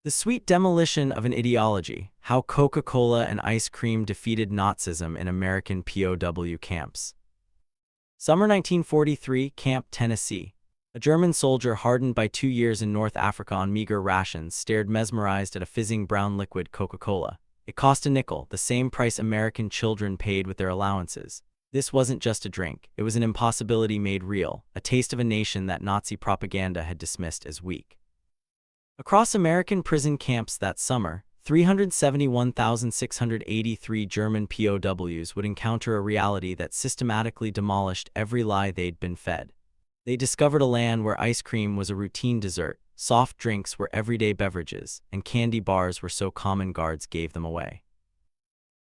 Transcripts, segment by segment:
The Sweet Demolition of an Ideology: How Coca-Cola and Ice Cream Defeated Nazism in American POW Camps. Summer 1943, Camp Tennessee. A German soldier hardened by 2 years in North Africa on meager rations stared mesmerized at a fizzing brown liquid Coca-Cola. It cost a nickel, the same price American children paid with their allowances. This wasn't just a drink, it was an impossibility made real, a taste of a nation that Nazi propaganda had dismissed as weak. Across American prison camps that summer, 371,683 German POWs would encounter a reality that systematically demolished every lie they'd been fed. They discovered a land where ice cream was a routine dessert, soft drinks were everyday beverages, and candy bars were so common guards gave them away.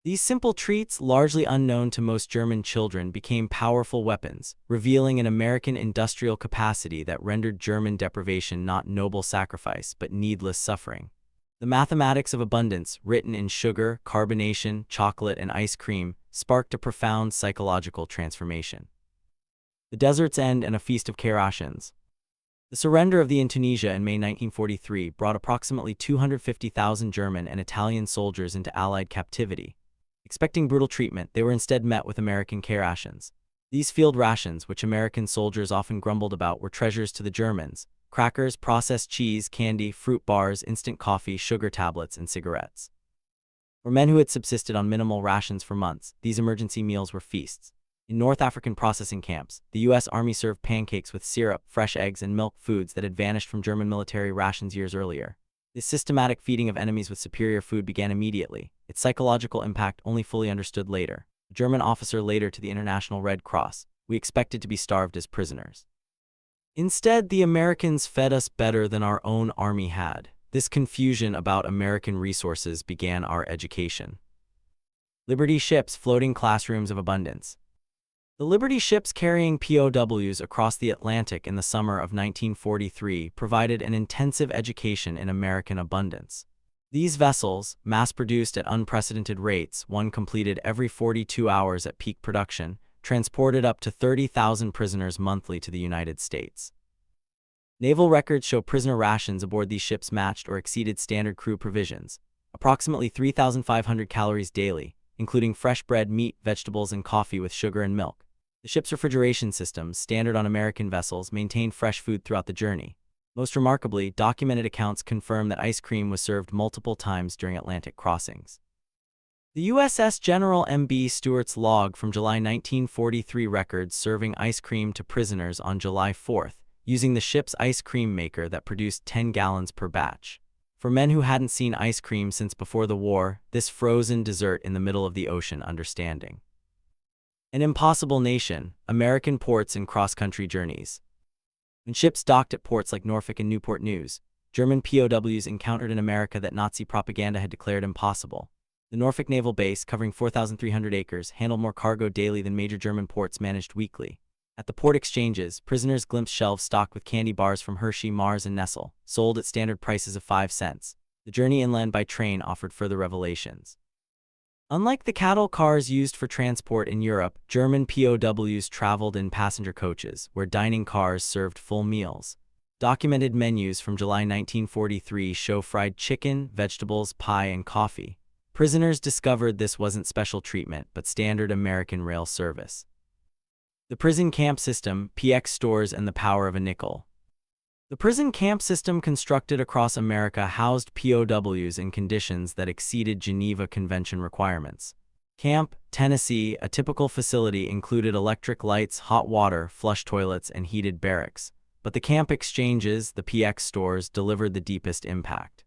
These simple treats, largely unknown to most German children, became powerful weapons, revealing an American industrial capacity that rendered German deprivation not noble sacrifice but needless suffering. The mathematics of abundance, written in sugar, carbonation, chocolate, and ice cream, sparked a profound psychological transformation. The Desert's End and a Feast of Rations. The surrender of the in Tunisia in May 1943 brought approximately 250,000 German and Italian soldiers into Allied captivity. Expecting brutal treatment, they were instead met with American rations. These field rations, which American soldiers often grumbled about, were treasures to the Germans: crackers, processed cheese, candy, fruit bars, instant coffee, sugar tablets, and cigarettes. For men who had subsisted on minimal rations for months, these emergency meals were feasts. In North African processing camps, the U.S. Army served pancakes with syrup, fresh eggs, and milk, foods that had vanished from German military rations years earlier. This systematic feeding of enemies with superior food began immediately, its psychological impact only fully understood later. A German officer later to the International Red Cross: "We expected to be starved as prisoners. Instead, the Americans fed us better than our own army had." This confusion about American resources began our education. Liberty ships, floating classrooms of abundance. The Liberty ships carrying POWs across the Atlantic in the summer of 1943 provided an intensive education in American abundance. These vessels, mass-produced at unprecedented rates, one completed every 42 hours at peak production, transported up to 30,000 prisoners monthly to the United States. Naval records show prisoner rations aboard these ships matched or exceeded standard crew provisions, approximately 3,500 calories daily, including fresh bread, meat, vegetables, and coffee with sugar and milk. The ship's refrigeration systems, standard on American vessels, maintained fresh food throughout the journey. Most remarkably, documented accounts confirm that ice cream was served multiple times during Atlantic crossings. The USS General M.B. Stewart's log from July 1943 records serving ice cream to prisoners on July 4th, using the ship's ice cream maker that produced 10 gallons per batch. For men who hadn't seen ice cream since before the war, this frozen dessert in the middle of the ocean understanding. An impossible nation, American ports and cross-country journeys. When ships docked at ports like Norfolk and Newport News, German POWs encountered an America that Nazi propaganda had declared impossible. The Norfolk Naval Base, covering 4,300 acres, handled more cargo daily than major German ports managed weekly. At the port exchanges, prisoners glimpsed shelves stocked with candy bars from Hershey, Mars, and Nestle, sold at standard prices of 5 cents. The journey inland by train offered further revelations. Unlike the cattle cars used for transport in Europe, German POWs traveled in passenger coaches, where dining cars served full meals. Documented menus from July 1943 show fried chicken, vegetables, pie, and coffee. Prisoners discovered this wasn't special treatment, but standard American rail service. The prison camp system, PX stores, and the power of a nickel. The prison camp system constructed across America housed POWs in conditions that exceeded Geneva Convention requirements. Camp Tennessee, a typical facility, included electric lights, hot water, flush toilets, and heated barracks. But the camp exchanges, the PX stores, delivered the deepest impact.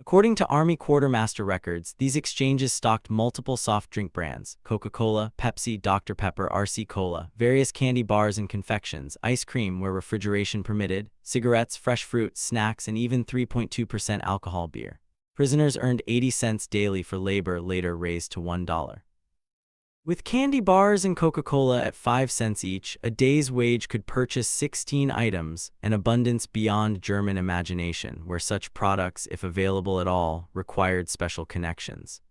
According to Army Quartermaster records, these exchanges stocked multiple soft drink brands: Coca-Cola, Pepsi, Dr. Pepper, RC Cola, various candy bars and confections, ice cream where refrigeration permitted, cigarettes, fresh fruit, snacks, and even 3.2% alcohol beer. Prisoners earned 80 cents daily for labor, later raised to $1. With candy bars and Coca-Cola at 5 cents each, a day's wage could purchase 16 items, an abundance beyond German imagination, where such products, if available at all, required special connections.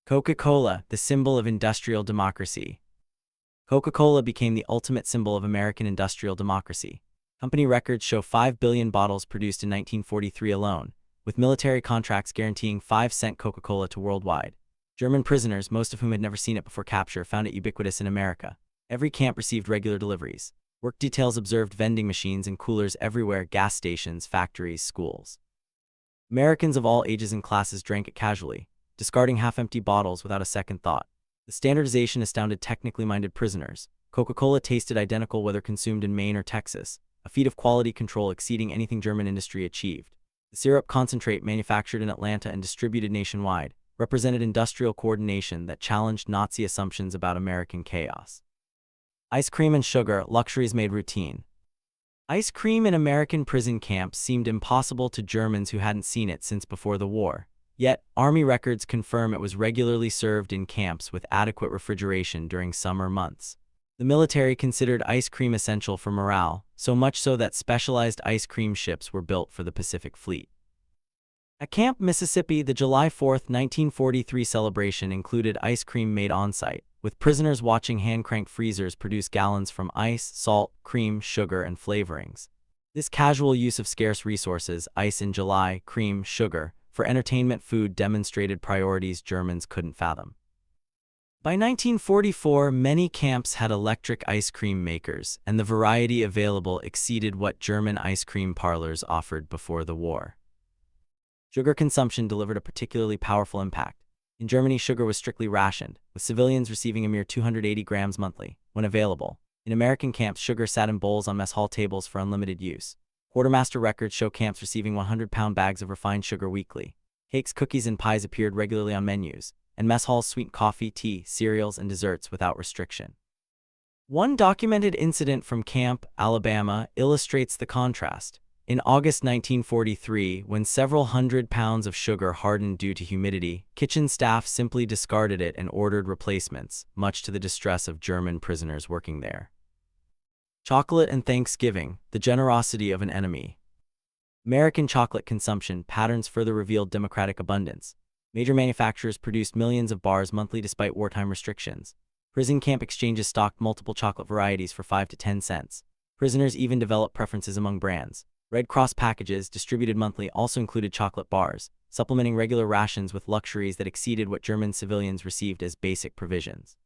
Coca-Cola, the symbol of industrial democracy. Coca-Cola became the ultimate symbol of American industrial democracy. Company records show 5 billion bottles produced in 1943 alone, with military contracts guaranteeing 5-cent Coca-Cola to worldwide. German prisoners, most of whom had never seen it before capture, found it ubiquitous in America. Every camp received regular deliveries. Work details observed vending machines and coolers everywhere, gas stations, factories, schools. Americans of all ages and classes drank it casually, discarding half-empty bottles without a second thought. The standardization astounded technically minded prisoners. Coca-Cola tasted identical whether consumed in Maine or Texas, a feat of quality control exceeding anything German industry achieved. The syrup concentrate, manufactured in Atlanta and distributed nationwide, represented industrial coordination that challenged Nazi assumptions about American chaos. Ice cream and sugar, luxuries made routine. Ice cream in American prison camps seemed impossible to Germans who hadn't seen it since before the war. Yet, Army records confirm it was regularly served in camps with adequate refrigeration during summer months. The military considered ice cream essential for morale, so much so that specialized ice cream ships were built for the Pacific Fleet. At Camp Mississippi, the July 4, 1943 celebration included ice cream made on-site, with prisoners watching hand-crank freezers produce gallons from ice, salt, cream, sugar, and flavorings. This casual use of scarce resources, ice in July, cream, sugar, for entertainment food demonstrated priorities Germans couldn't fathom. By 1944, many camps had electric ice cream makers, and the variety available exceeded what German ice cream parlors offered before the war. Sugar consumption delivered a particularly powerful impact. In Germany, sugar was strictly rationed, with civilians receiving a mere 280 grams monthly, when available. In American camps, sugar sat in bowls on mess hall tables for unlimited use. Quartermaster records show camps receiving 100-pound bags of refined sugar weekly. Cakes, cookies, and pies appeared regularly on menus, and mess halls sweetened coffee, tea, cereals, and desserts without restriction. One documented incident from Camp Alabama illustrates the contrast. In August 1943, when several hundred pounds of sugar hardened due to humidity, kitchen staff simply discarded it and ordered replacements, much to the distress of German prisoners working there. Chocolate and Thanksgiving, the generosity of an enemy. American chocolate consumption patterns further revealed democratic abundance. Major manufacturers produced millions of bars monthly despite wartime restrictions. Prison camp exchanges stocked multiple chocolate varieties for 5 to 10 cents. Prisoners even developed preferences among brands. Red Cross packages, distributed monthly, also included chocolate bars, supplementing regular rations with luxuries that exceeded what German civilians received as basic provisions.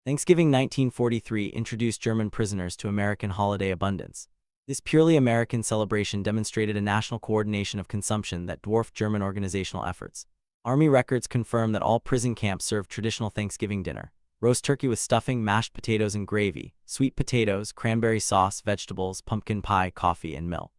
Thanksgiving 1943 introduced German prisoners to American holiday abundance. This purely American celebration demonstrated a national coordination of consumption that dwarfed German organizational efforts. Army records confirm that all prison camps served traditional Thanksgiving dinner: roast turkey with stuffing, mashed potatoes and gravy, sweet potatoes, cranberry sauce, vegetables, pumpkin pie, coffee, and milk.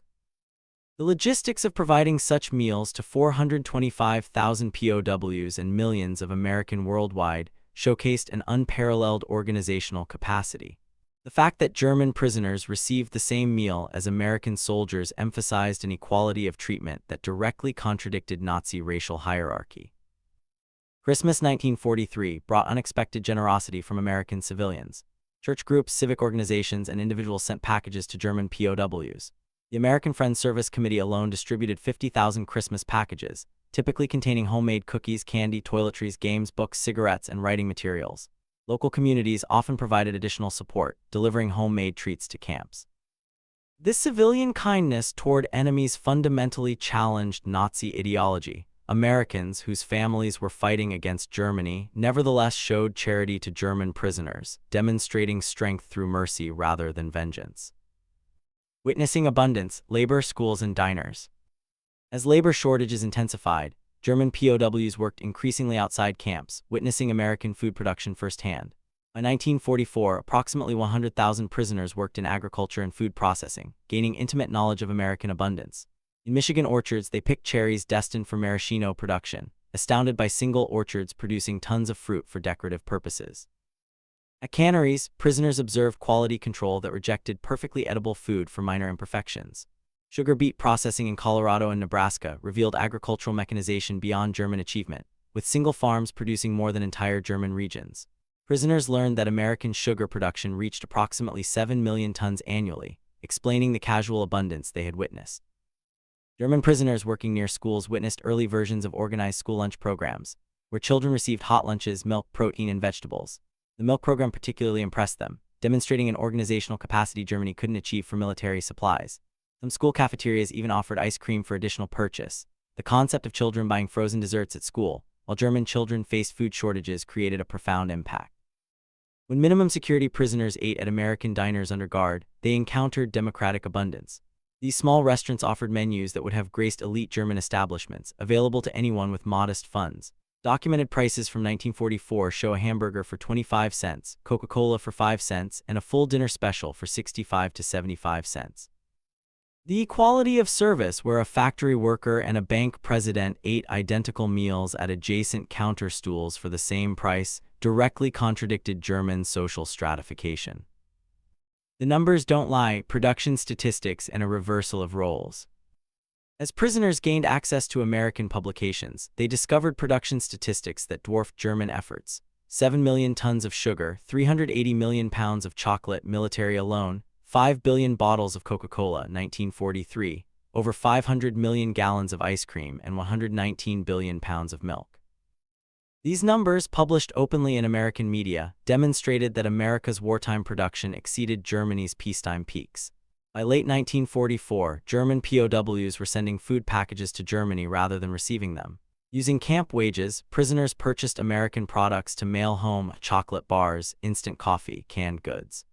The logistics of providing such meals to 425,000 POWs and millions of Americans worldwide showcased an unparalleled organizational capacity. The fact that German prisoners received the same meal as American soldiers emphasized an equality of treatment that directly contradicted Nazi racial hierarchy. Christmas 1943 brought unexpected generosity from American civilians. Church groups, civic organizations, and individuals sent packages to German POWs. The American Friends Service Committee alone distributed 50,000 Christmas packages, typically containing homemade cookies, candy, toiletries, games, books, cigarettes, and writing materials. Local communities often provided additional support, delivering homemade treats to camps. This civilian kindness toward enemies fundamentally challenged Nazi ideology. Americans, whose families were fighting against Germany, nevertheless showed charity to German prisoners, demonstrating strength through mercy rather than vengeance. Witnessing abundance, labor, schools, and diners. As labor shortages intensified, German POWs worked increasingly outside camps, witnessing American food production firsthand. By 1944, approximately 100,000 prisoners worked in agriculture and food processing, gaining intimate knowledge of American abundance. In Michigan orchards, they picked cherries destined for maraschino production, astounded by single orchards producing tons of fruit for decorative purposes. At canneries, prisoners observed quality control that rejected perfectly edible food for minor imperfections. Sugar beet processing in Colorado and Nebraska revealed agricultural mechanization beyond German achievement, with single farms producing more than entire German regions. Prisoners learned that American sugar production reached approximately 7 million tons annually, explaining the casual abundance they had witnessed. German prisoners working near schools witnessed early versions of organized school lunch programs, where children received hot lunches, milk, protein, and vegetables. The milk program particularly impressed them, demonstrating an organizational capacity Germany couldn't achieve for military supplies. Some school cafeterias even offered ice cream for additional purchase, The concept of children buying frozen desserts at school, while German children faced food shortages, created a profound impact. When minimum security prisoners ate at American diners under guard, they encountered democratic abundance. These small restaurants offered menus that would have graced elite German establishments, available to anyone with modest funds. Documented prices from 1944 show a hamburger for 25 cents, Coca-Cola for 5 cents, and a full dinner special for 65 to 75 cents. The equality of service, where a factory worker and a bank president ate identical meals at adjacent counter stools for the same price, directly contradicted German social stratification. The numbers don't lie, production statistics, and a reversal of roles. As prisoners gained access to American publications, they discovered production statistics that dwarfed German efforts. 7 million tons of sugar, 380 million pounds of chocolate, military alone, 5 billion bottles of Coca-Cola, 1943, over 500 million gallons of ice cream, and 119 billion pounds of milk. These numbers, published openly in American media, demonstrated that America's wartime production exceeded Germany's peacetime peaks. By late 1944, German POWs were sending food packages to Germany rather than receiving them. Using camp wages, prisoners purchased American products to mail home: chocolate bars, instant coffee, canned goods.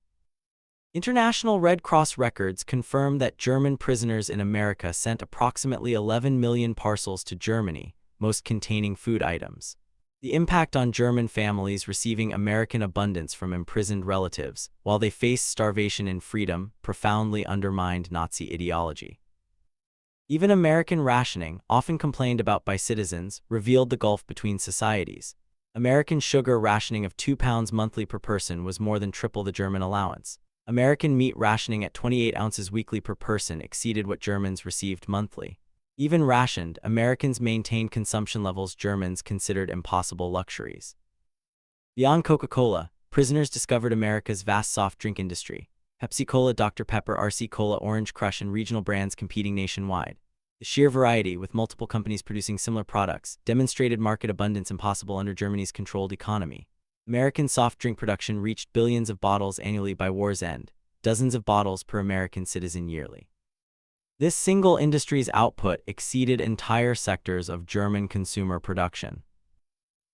International Red Cross records confirm that German prisoners in America sent approximately 11 million parcels to Germany, most containing food items. The impact on German families receiving American abundance from imprisoned relatives, while they faced starvation in freedom, profoundly undermined Nazi ideology. Even American rationing, often complained about by citizens, revealed the gulf between societies. American sugar rationing of 2 pounds monthly per person was more than triple the German allowance. American meat rationing at 28 ounces weekly per person exceeded what Germans received monthly. Even rationed, Americans maintained consumption levels Germans considered impossible luxuries. Beyond Coca-Cola, prisoners discovered America's vast soft drink industry. Pepsi-Cola, Dr. Pepper, RC Cola, Orange Crush, and regional brands competing nationwide. The sheer variety, with multiple companies producing similar products, demonstrated market abundance impossible under Germany's controlled economy. American soft drink production reached billions of bottles annually by war's end, dozens of bottles per American citizen yearly. This single industry's output exceeded entire sectors of German consumer production.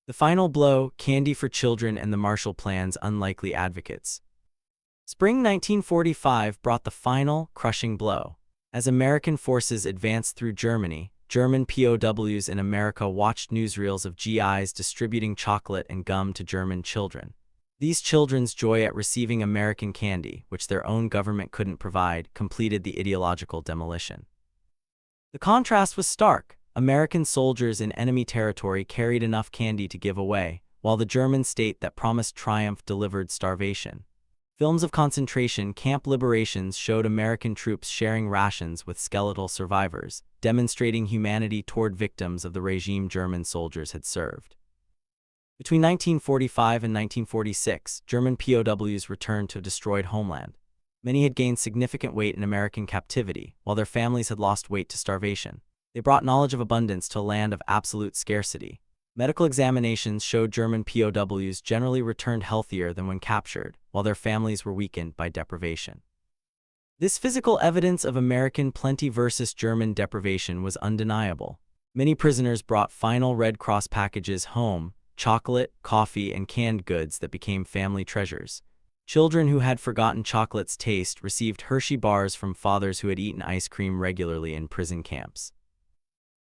The final blow: candy for children and the Marshall Plan's unlikely advocates. Spring 1945 brought the final, crushing blow. As American forces advanced through Germany, German POWs in America watched newsreels of GIs distributing chocolate and gum to German children. These children's joy at receiving American candy, which their own government couldn't provide, completed the ideological demolition. The contrast was stark. American soldiers in enemy territory carried enough candy to give away, while the German state that promised triumph delivered starvation. Films of concentration camp liberations showed American troops sharing rations with skeletal survivors, demonstrating humanity toward victims of the regime German soldiers had served. Between 1945 and 1946, German POWs returned to a destroyed homeland. Many had gained significant weight in American captivity, while their families had lost weight to starvation. They brought knowledge of abundance to a land of absolute scarcity. Medical examinations showed German POWs generally returned healthier than when captured, while their families were weakened by deprivation. This physical evidence of American plenty versus German deprivation was undeniable. Many prisoners brought final Red Cross packages home: chocolate, coffee, and canned goods that became family treasures. Children who had forgotten chocolate's taste received Hershey bars from fathers who had eaten ice cream regularly in prison camps.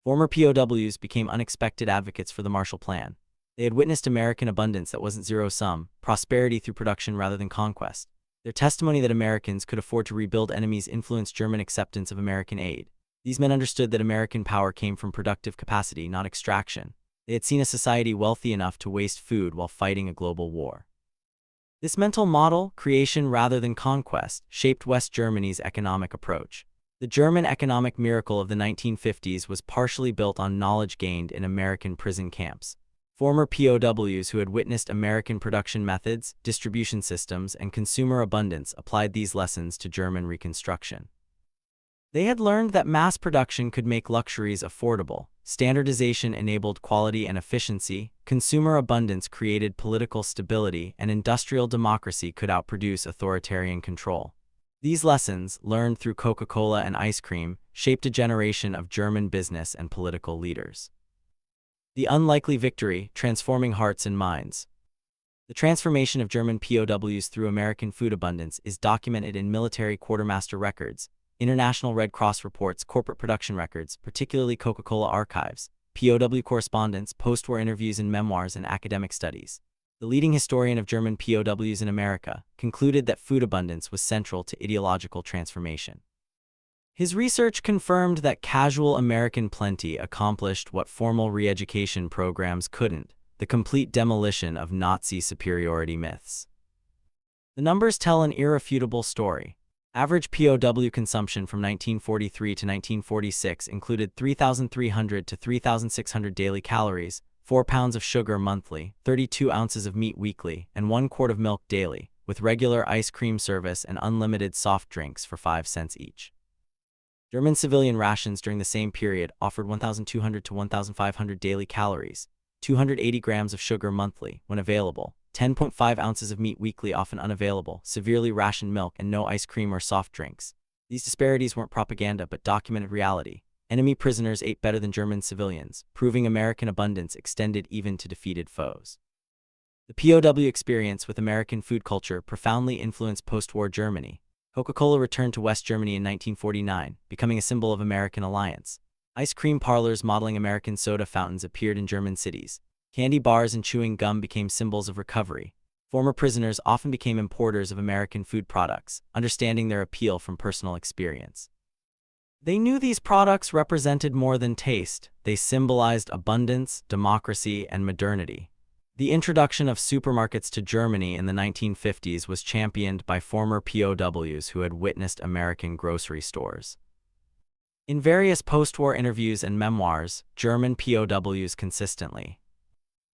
Former POWs became unexpected advocates for the Marshall Plan. They had witnessed American abundance that wasn't zero-sum, prosperity through production rather than conquest. Their testimony that Americans could afford to rebuild enemies influenced German acceptance of American aid. These men understood that American power came from productive capacity, not extraction. They had seen a society wealthy enough to waste food while fighting a global war. This mental model, creation rather than conquest, shaped West Germany's economic approach. The German economic miracle of the 1950s was partially built on knowledge gained in American prison camps. Former POWs who had witnessed American production methods, distribution systems, and consumer abundance applied these lessons to German reconstruction. They had learned that mass production could make luxuries affordable, standardization enabled quality and efficiency, consumer abundance created political stability, and industrial democracy could outproduce authoritarian control. These lessons, learned through Coca-Cola and ice cream, shaped a generation of German business and political leaders. The unlikely victory, transforming hearts and minds. The transformation of German POWs through American food abundance is documented in military quartermaster records, International Red Cross reports, corporate production records, particularly Coca-Cola archives, POW correspondence, post-war interviews and memoirs, and academic studies. The leading historian of German POWs in America concluded that food abundance was central to ideological transformation. His research confirmed that casual American plenty accomplished what formal re-education programs couldn't: the complete demolition of Nazi superiority myths. The numbers tell an irrefutable story. Average POW consumption from 1943 to 1946 included 3,300 to 3,600 daily calories, 4 pounds of sugar monthly, 32 ounces of meat weekly, and 1 quart of milk daily, with regular ice cream service and unlimited soft drinks for 5 cents each. German civilian rations during the same period offered 1,200 to 1,500 daily calories, 280 grams of sugar monthly, when available, 10.5 ounces of meat weekly often unavailable, severely rationed milk, and no ice cream or soft drinks. These disparities weren't propaganda but documented reality. Enemy prisoners ate better than German civilians, proving American abundance extended even to defeated foes. The POW experience with American food culture profoundly influenced post-war Germany. Coca-Cola returned to West Germany in 1949, becoming a symbol of American alliance. Ice cream parlors modeling American soda fountains appeared in German cities. Candy bars and chewing gum became symbols of recovery. Former prisoners often became importers of American food products, understanding their appeal from personal experience. They knew these products represented more than taste. They symbolized abundance, democracy, and modernity. The introduction of supermarkets to Germany in the 1950s was championed by former POWs who had witnessed American grocery stores. In various post-war interviews and memoirs, German POWs consistently